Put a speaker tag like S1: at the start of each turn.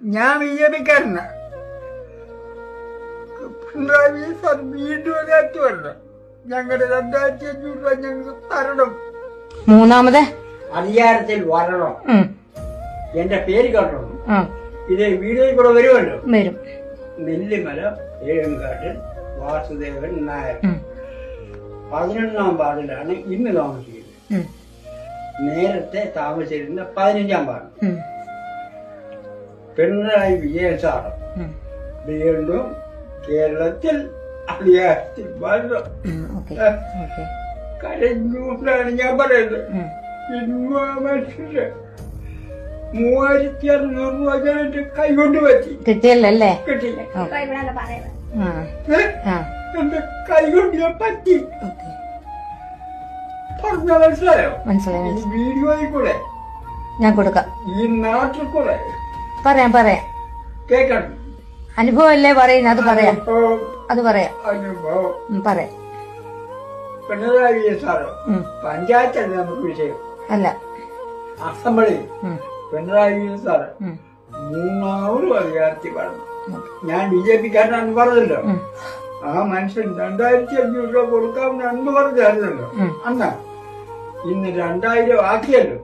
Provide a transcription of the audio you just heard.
S1: ഞാൻ ബിജെപിക്കാരനാ. പിണറായി സാർ വീണ്ടും വരണം. ഞങ്ങളുടെ 2500 രൂപ ഞങ്ങൾക്ക് തരണം.
S2: മൂന്നാമത്
S1: അധികാരത്തിൽ വരണം. എന്റെ പേര് കേട്ടോ. ഇത് വീഡിയോയിൽ കൂടെ വരുമല്ലോ.
S2: വരും.
S1: നെല്ലിമല ഏഴങ്കാട്ടിൽ വാസുദേവൻ നായർ 11ാം വാർഡിലാണ് ഇന്ന് താമസിക്കുന്നത്. നേരത്തെ താമസിച്ചിരുന്ന 15ാം വാർഡ്. പിണറായി വിജയൻ സാർ വീണ്ടും കേരളത്തിൽ അധികാരത്തിൽ വരണം. കരഞ്ഞുകൊണ്ടാണ് ഞാൻ പറയുന്നത്. ഇന്ന് മനുഷ്യര് 3600 രൂപ ഞാൻ കൈകൊണ്ട് പറ്റി
S2: കിട്ടിയല്ലേ?
S1: കിട്ടില്ല. എന്റെ കൈകൊണ്ട് ഞാൻ പറ്റി. പറഞ്ഞ മനസ്സിലായോ?
S2: മനസ്സിലായി.
S1: വീഡിയോയിൽ കൂടെ
S2: ഞാൻ കൊടുക്കാം.
S1: ഈ നാട്ടിൽ കൂടെ
S2: പറയാം
S1: കേക്കണം.
S2: അനുഭവം അല്ലേ പറയുന്നത്? അത് പറയാം.
S1: അനുഭവം
S2: പറയാം.
S1: പിണറായി വിജയൻ സാറോ പഞ്ചായത്തല്ല നമുക്ക് വിഷയം.
S2: അല്ല,
S1: അസംബ്ലി പിണറായി വിജയൻ സാറ് 3ാമതും അധികാരത്തിൽ വരണം. ഞാൻ ബിജെപിക്കാരനാണെന്ന് പറഞ്ഞല്ലോ. ആ മനുഷ്യൻ 2500 രൂപ കൊടുക്കാമെന്ന് അന്ന് പറഞ്ഞായിരുന്നല്ലോ. അന്നാ ഇന്ന് 2000 ആക്കിയല്ലോ.